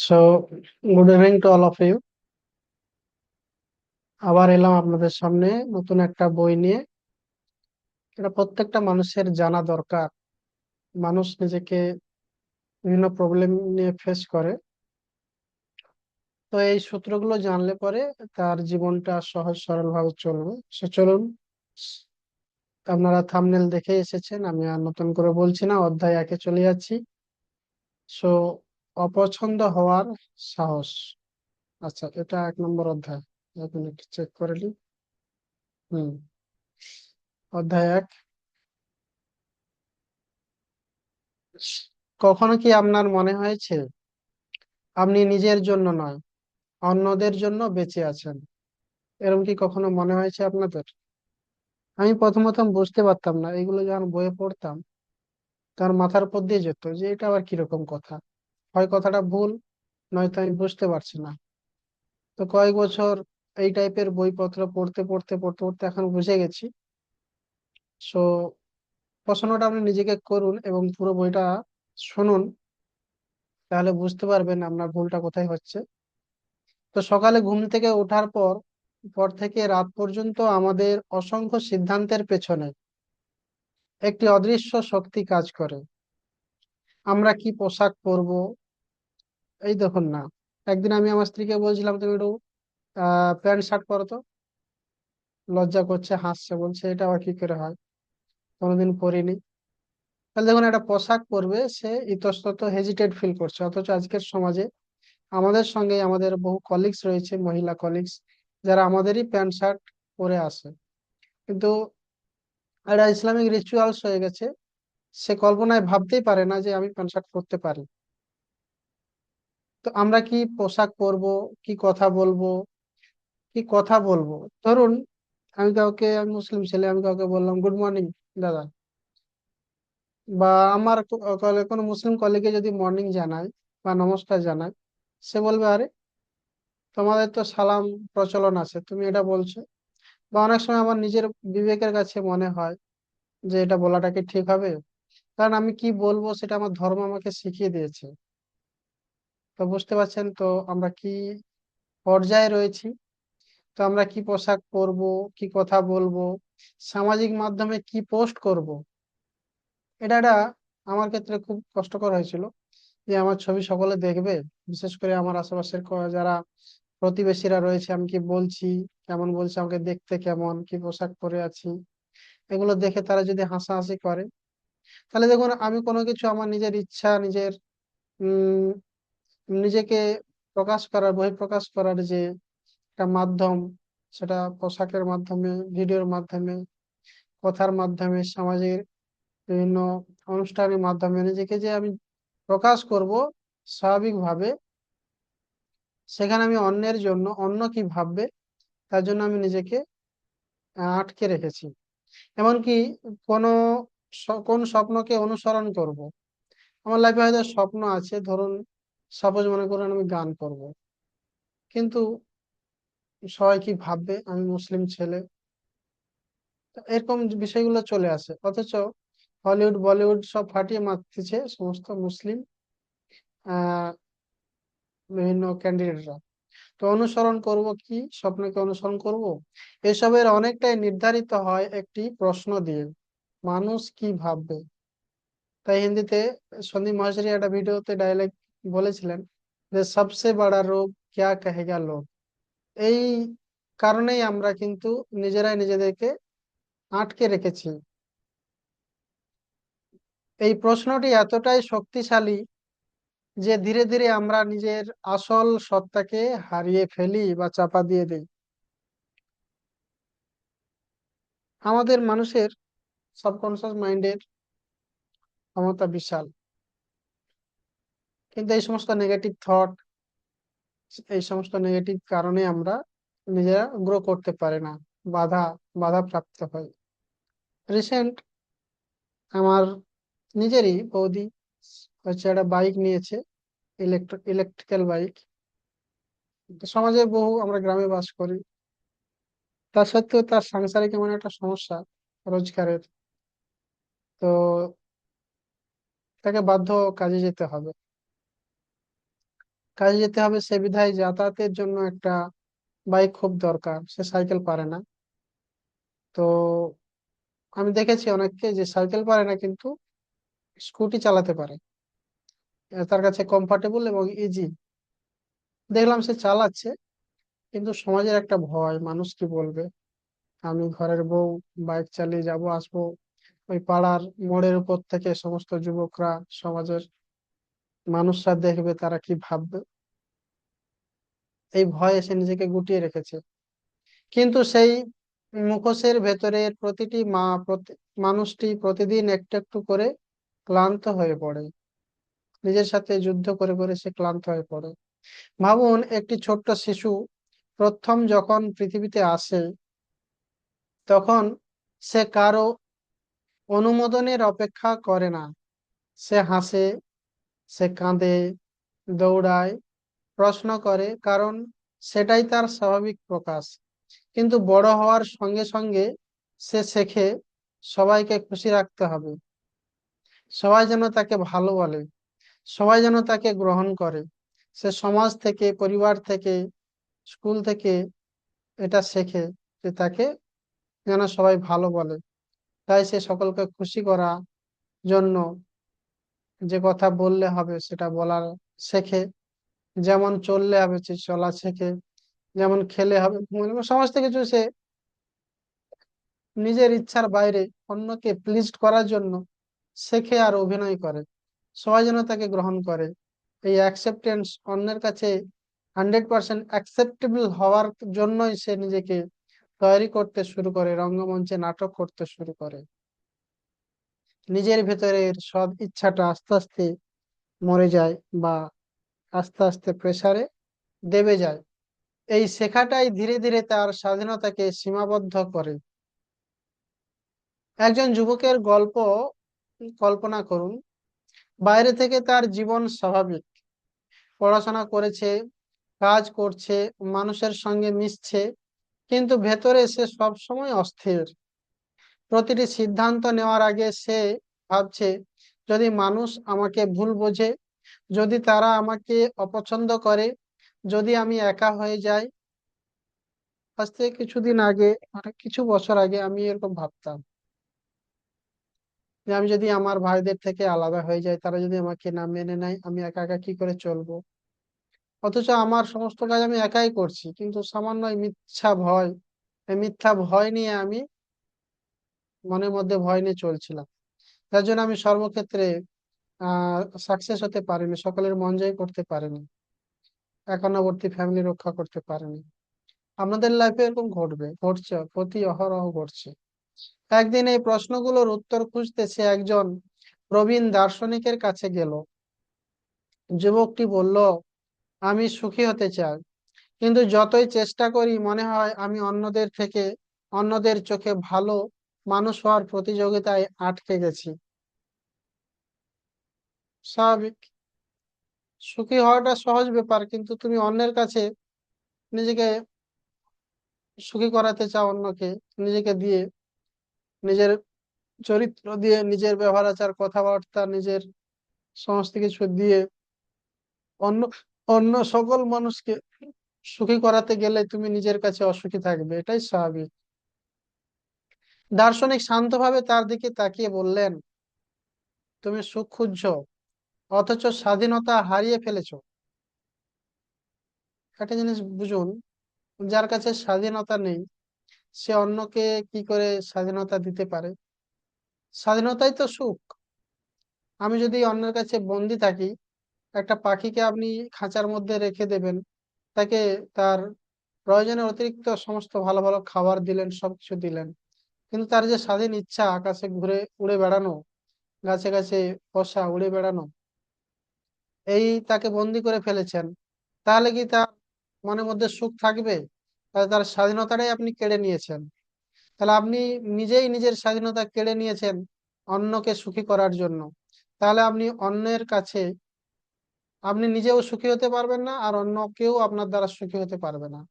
So good evening to all of you. আবার এলাম আপনাদের সামনে নতুন একটা বই নিয়ে। এটা প্রত্যেকটা মানুষের জানা দরকার। মানুষ নিজেকে বিভিন্ন প্রবলেম নিয়ে ফেস করে, তো এই সূত্রগুলো জানলে পরে তার জীবনটা সহজ সরল ভাবে চলবে। চলুন, আপনারা থাম্বনেল দেখে এসেছেন, আমি আর নতুন করে বলছি না, অধ্যায় একে চলে যাচ্ছি। সো অপছন্দ হওয়ার সাহস। আচ্ছা, এটা 1 নম্বর অধ্যায়। এক মিনিট চেক করে নিই। হুম, অধ্যায় 1। কখনো কি আপনার মনে হয়েছে আপনি নিজের জন্য নয়, অন্যদের জন্য বেঁচে আছেন? এরকম কি কখনো মনে হয়েছে আপনাদের? আমি প্রথম বুঝতে পারতাম না, এগুলো যখন বইয়ে পড়তাম তার মাথার উপর দিয়ে যেত যে এটা আবার কিরকম কথা। হয় কথাটা ভুল, নয়তো আমি বুঝতে পারছি না। তো কয়েক বছর এই টাইপের বইপত্র পড়তে পড়তে পড়তে পড়তে এখন বুঝে গেছি। সো প্রশ্নটা আপনি নিজেকে করুন এবং পুরো বইটা শুনুন, তাহলে বুঝতে পারবেন আপনার ভুলটা কোথায় হচ্ছে। তো সকালে ঘুম থেকে ওঠার পর পর থেকে রাত পর্যন্ত আমাদের অসংখ্য সিদ্ধান্তের পেছনে একটি অদৃশ্য শক্তি কাজ করে। আমরা কি পোশাক পরবো, এই দেখুন না, একদিন আমি আমার স্ত্রীকে বলছিলাম তুমি একটু প্যান্ট শার্ট পরো তো, লজ্জা করছে, হাসছে, বলছে এটা আবার কি করে হয়, কোনোদিন পরিনি। তাহলে দেখুন, একটা পোশাক পরবে সে ইতস্তত হেজিটেট ফিল করছে, অথচ আজকের সমাজে আমাদের সঙ্গে আমাদের বহু কলিগস রয়েছে, মহিলা কলিগস, যারা আমাদেরই প্যান্ট শার্ট পরে আসে। কিন্তু এটা ইসলামিক রিচুয়ালস হয়ে গেছে, সে কল্পনায় ভাবতেই পারে না যে আমি প্যান্ট শার্ট পরতে পারি। তো আমরা কি পোশাক পরবো, কি কথা বলবো, কি কথা বলবো, ধরুন আমি মুসলিম ছেলে, আমি কাউকে বললাম গুড মর্নিং দাদা, বা আমার কোনো মুসলিম কলিগে যদি মর্নিং জানাই বা নমস্কার জানাই, সে বলবে আরে তোমাদের তো সালাম প্রচলন আছে, তুমি এটা বলছো। বা অনেক সময় আমার নিজের বিবেকের কাছে মনে হয় যে এটা বলাটা কি ঠিক হবে, কারণ আমি কি বলবো সেটা আমার ধর্ম আমাকে শিখিয়ে দিয়েছে। তো বুঝতে পারছেন তো আমরা কি পর্যায়ে রয়েছি। তো আমরা কি পোশাক পরবো, কি কথা বলবো, সামাজিক মাধ্যমে কি পোস্ট করব, এটা আমার ক্ষেত্রে খুব কষ্টকর হয়েছিল। যে আমার ছবি সকলে দেখবে, বিশেষ করে আমার আশেপাশের যারা প্রতিবেশীরা রয়েছে, আমি কি বলছি, কেমন বলছি, আমাকে দেখতে কেমন, কি পোশাক পরে আছি, এগুলো দেখে তারা যদি হাসাহাসি করে, তাহলে দেখুন আমি কোনো কিছু আমার নিজের ইচ্ছা, নিজের উম নিজেকে প্রকাশ করার, বহিঃপ্রকাশ করার যে একটা মাধ্যম, সেটা পোশাকের মাধ্যমে, ভিডিওর মাধ্যমে, কথার মাধ্যমে, সমাজের বিভিন্ন অনুষ্ঠানের মাধ্যমে নিজেকে যে আমি প্রকাশ করব স্বাভাবিকভাবে, সেখানে আমি অন্যের জন্য, অন্য কি ভাববে তার জন্য আমি নিজেকে আটকে রেখেছি। এমনকি কোনো কোন স্বপ্নকে অনুসরণ করব, আমার লাইফে হয়তো স্বপ্ন আছে, ধরুন সাপোজ মনে করুন আমি গান করব, কিন্তু সবাই কি ভাববে, আমি মুসলিম ছেলে, তো এরকম যে বিষয়গুলো চলে আসে। অথচ হলিউড বলিউড সব ফাটিয়ে মারতেছে সমস্ত মুসলিম আহ বিভিন্ন ক্যান্ডিডেটরা। তো অনুসরণ করব কি, স্বপ্নকে অনুসরণ করব, এসবের অনেকটাই নির্ধারিত হয় একটি প্রশ্ন দিয়ে, মানুষ কি ভাববে। তাই হিন্দিতে সন্দীপ মহেশ্বরী একটা ভিডিওতে ডায়লগ বলেছিলেন যে সবসে বড় রোগ ক্যা কহেগা লোগ। এই কারণেই আমরা কিন্তু নিজেরাই নিজেদেরকে আটকে রেখেছি। এই প্রশ্নটি এতটাই শক্তিশালী যে ধীরে ধীরে আমরা নিজের আসল সত্তাকে হারিয়ে ফেলি বা চাপা দিয়ে দিই। আমাদের মানুষের সাবকনসিয়াস মাইন্ডের ক্ষমতা বিশাল, কিন্তু এই সমস্ত নেগেটিভ থট, এই সমস্ত নেগেটিভ কারণে আমরা নিজেরা গ্রো করতে পারি না, বাধা বাধা প্রাপ্ত হয়। রিসেন্ট আমার নিজেরই বৌদি হচ্ছে একটা বাইক নিয়েছে, ইলেকট্রিক্যাল বাইক। সমাজে বহু, আমরা গ্রামে বাস করি, তা সত্ত্বেও তার সংসারে কেমন একটা সমস্যা রোজগারের। তো তাকে বাধ্য কাজে যেতে হবে। কাজে যেতে হবে, সে বিধায় যাতায়াতের জন্য একটা বাইক খুব দরকার, সে সাইকেল পারে না। তো আমি দেখেছি অনেককে যে সাইকেল পারে না কিন্তু স্কুটি চালাতে পারে, তার কাছে কমফোর্টেবল এবং ইজি। দেখলাম সে চালাচ্ছে, কিন্তু সমাজের একটা ভয়, মানুষ কি বলবে, আমি ঘরের বউ, বাইক চালিয়ে যাব আসবো, ওই পাড়ার মোড়ের উপর থেকে সমস্ত যুবকরা, সমাজের মানুষরা দেখবে, তারা কি ভাববে, এই ভয়ে সে নিজেকে গুটিয়ে রেখেছে। কিন্তু সেই মুখোশের ভেতরের প্রতিটি মানুষটি প্রতিদিন একটু একটু করে ক্লান্ত হয়ে পড়ে, নিজের সাথে যুদ্ধ করে করে সে ক্লান্ত হয়ে পড়ে। ভাবুন, একটি ছোট্ট শিশু প্রথম যখন পৃথিবীতে আসে, তখন সে কারো অনুমোদনের অপেক্ষা করে না। সে হাসে, সে কাঁদে, দৌড়ায়, প্রশ্ন করে, কারণ সেটাই তার স্বাভাবিক প্রকাশ। কিন্তু বড় হওয়ার সঙ্গে সঙ্গে সে শেখে সবাইকে খুশি রাখতে হবে, সবাই যেন তাকে ভালো বলে, সবাই যেন তাকে গ্রহণ করে। সে সমাজ থেকে, পরিবার থেকে, স্কুল থেকে এটা শেখে যে তাকে যেন সবাই ভালো বলে। তাই সে সকলকে খুশি করা জন্য যে কথা বললে হবে সেটা বলার শেখে, যেমন চললে হবে সে চলা শেখে, যেমন খেলে হবে ঘুমালে হবে। সমস্ত কিছু সে নিজের ইচ্ছার বাইরে অন্যকে প্লিজ করার জন্য শেখে আর অভিনয় করে, সবাই যেন তাকে গ্রহণ করে। এই অ্যাকসেপ্টেন্স, অন্যের কাছে 100% অ্যাকসেপ্টেবল হওয়ার জন্যই সে নিজেকে তৈরি করতে শুরু করে, রঙ্গমঞ্চে নাটক করতে শুরু করে। নিজের ভেতরের সব ইচ্ছাটা আস্তে আস্তে মরে যায়, বা আস্তে আস্তে প্রেসারে দেবে যায়। এই শেখাটাই ধীরে ধীরে তার স্বাধীনতাকে সীমাবদ্ধ করে। একজন যুবকের গল্প কল্পনা করুন। বাইরে থেকে তার জীবন স্বাভাবিক, পড়াশোনা করেছে, কাজ করছে, মানুষের সঙ্গে মিশছে, কিন্তু ভেতরে সে সবসময় অস্থির। প্রতিটি সিদ্ধান্ত নেওয়ার আগে সে ভাবছে, যদি মানুষ আমাকে ভুল বোঝে, যদি তারা আমাকে অপছন্দ করে, যদি আমি একা হয়ে যাই। আজ থেকে কিছুদিন আগে, মানে কিছু বছর আগে আমি এরকম ভাবতাম যে আমি যদি আমার ভাইদের থেকে আলাদা হয়ে যাই, তারা যদি আমাকে না মেনে নেয়, আমি একা একা কি করে চলবো। অথচ আমার সমস্ত কাজ আমি একাই করছি, কিন্তু সামান্য এই মিথ্যা ভয়, এই মিথ্যা ভয় নিয়ে আমি মনের মধ্যে ভয় নিয়ে চলছিলাম। যার জন্য আমি সর্বক্ষেত্রে সাকসেস হতে পারিনি, সকলের মন জয় করতে পারিনি, একান্নবর্তী ফ্যামিলি রক্ষা করতে পারিনি। আপনাদের লাইফে এরকম ঘটবে, ঘটছে, প্রতি অহরহ ঘটছে। একদিন এই প্রশ্নগুলোর উত্তর খুঁজতে সে একজন প্রবীণ দার্শনিকের কাছে গেল। যুবকটি বলল, আমি সুখী হতে চাই, কিন্তু যতই চেষ্টা করি মনে হয় আমি অন্যদের চোখে ভালো মানুষ হওয়ার প্রতিযোগিতায় আটকে গেছি। স্বাভাবিক, সুখী হওয়াটা সহজ ব্যাপার, কিন্তু তুমি অন্যের কাছে নিজেকে সুখী করাতে চাও, অন্যকে নিজেকে দিয়ে, নিজের চরিত্র দিয়ে, নিজের ব্যবহার আচার কথাবার্তা, নিজের সমস্ত কিছু দিয়ে অন্য অন্য সকল মানুষকে সুখী করাতে গেলে তুমি নিজের কাছে অসুখী থাকবে, এটাই স্বাভাবিক। দার্শনিক শান্তভাবে তার দিকে তাকিয়ে বললেন, তুমি সুখ খুঁজছো, অথচ স্বাধীনতা হারিয়ে ফেলেছো। একটা জিনিস বুঝুন, যার কাছে স্বাধীনতা নেই, সে অন্যকে কি করে স্বাধীনতা দিতে পারে? স্বাধীনতাই তো সুখ। আমি যদি অন্যের কাছে বন্দি থাকি, একটা পাখিকে আপনি খাঁচার মধ্যে রেখে দেবেন, তাকে তার প্রয়োজনের অতিরিক্ত সমস্ত ভালো ভালো খাবার দিলেন, সবকিছু দিলেন, কিন্তু তার যে স্বাধীন ইচ্ছা আকাশে ঘুরে উড়ে বেড়ানো, গাছে গাছে বসা, উড়ে বেড়ানো, এই তাকে বন্দি করে ফেলেছেন, তাহলে কি তার মনের মধ্যে সুখ থাকবে? তাহলে তার স্বাধীনতাটাই আপনি কেড়ে নিয়েছেন। তাহলে আপনি নিজেই নিজের স্বাধীনতা কেড়ে নিয়েছেন অন্যকে সুখী করার জন্য। তাহলে আপনি অন্যের কাছে, আপনি নিজেও সুখী হতে পারবেন না, আর অন্য কেউ আপনার দ্বারা সুখী হতে পারবে না।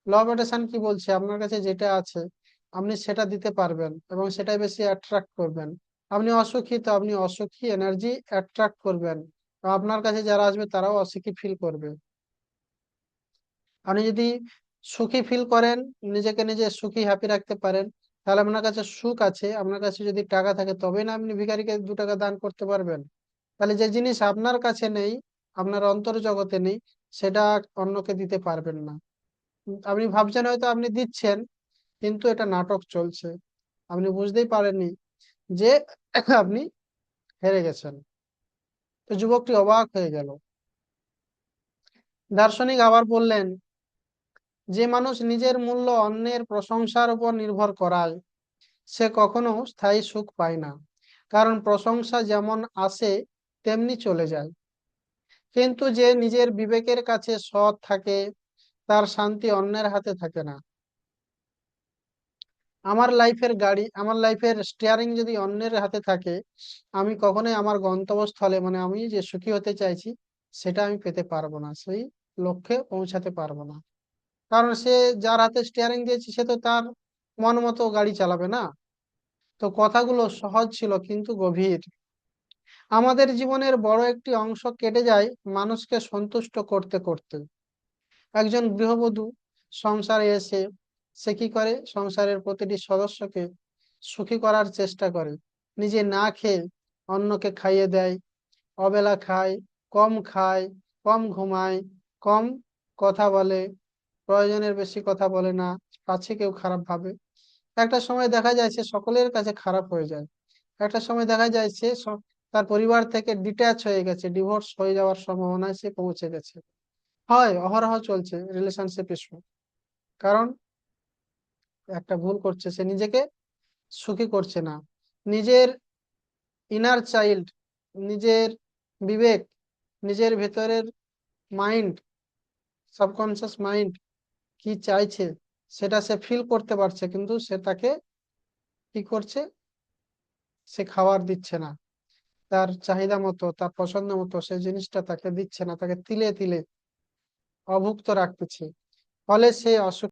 ল অফ অ্যাট্রাকশন কি বলছে? আপনার কাছে যেটা আছে আপনি সেটা দিতে পারবেন, এবং সেটাই বেশি অ্যাট্রাক্ট করবেন। আপনি অসুখী, তো আপনি অসুখী এনার্জি অ্যাট্রাক্ট করবেন। তো আপনার কাছে যারা আসবে তারাও অসুখী ফিল করবে। আপনি যদি সুখী ফিল করেন, নিজেকে নিজে সুখী হ্যাপি রাখতে পারেন, তাহলে আপনার কাছে সুখ আছে। আপনার কাছে যদি টাকা থাকে তবেই না আপনি ভিখারিকে 2 টাকা দান করতে পারবেন। তাহলে যে জিনিস আপনার কাছে নেই, আপনার অন্তর জগতে নেই, সেটা অন্যকে দিতে পারবেন না। আপনি ভাবছেন হয়তো আপনি দিচ্ছেন, কিন্তু এটা নাটক চলছে, আপনি বুঝতেই পারেননি যে আপনি হেরে গেছেন। তো যুবকটি অবাক হয়ে গেল। দার্শনিক আবার বললেন, যে মানুষ নিজের মূল্য অন্যের প্রশংসার উপর নির্ভর করায় সে কখনো স্থায়ী সুখ পায় না। কারণ প্রশংসা যেমন আসে তেমনি চলে যায়। কিন্তু যে নিজের বিবেকের কাছে সৎ থাকে তার শান্তি অন্যের হাতে থাকে না। আমার লাইফের স্টিয়ারিং যদি অন্যের হাতে থাকে, আমি কখনোই আমার গন্তব্যস্থলে, মানে আমি যে সুখী হতে চাইছি, সেটা আমি পেতে পারবো না, সেই লক্ষ্যে পৌঁছাতে পারবো না। কারণ সে যার হাতে স্টিয়ারিং দিয়েছে সে তো তার মন মতো গাড়ি চালাবে না। তো কথাগুলো সহজ ছিল কিন্তু গভীর। আমাদের জীবনের বড় একটি অংশ কেটে যায় মানুষকে সন্তুষ্ট করতে করতে। একজন গৃহবধূ সংসারে এসে সে কি করে, সংসারের প্রতিটি সদস্যকে সুখী করার চেষ্টা করে। নিজে না খেয়ে অন্যকে খাইয়ে দেয়, অবেলা খায়, কম ঘুমায়, কম কথা বলে, প্রয়োজনের বেশি কথা বলে না, পাছে কেউ খারাপ ভাবে। একটা সময় দেখা যায় সে সকলের কাছে খারাপ হয়ে যায়। একটা সময় দেখা যায় সে তার পরিবার থেকে ডিট্যাচ হয়ে গেছে, ডিভোর্স হয়ে যাওয়ার সম্ভাবনায় সে পৌঁছে গেছে। হয়, অহরহ চলছে রিলেশনশিপ ইস্যু। কারণ একটা ভুল করছে, সে নিজেকে সুখী করছে না। নিজের ইনার চাইল্ড, নিজের বিবেক, নিজের ভেতরের মাইন্ড, সাবকনসিয়াস মাইন্ড কি চাইছে সেটা সে ফিল করতে পারছে, কিন্তু সে তাকে কি করছে, সে খাবার দিচ্ছে না। তার চাহিদা মতো, তার পছন্দ মতো সেই জিনিসটা তাকে দিচ্ছে না, তাকে তিলে তিলে অভুক্ত রাখতেছে। ফলে সে অসুখ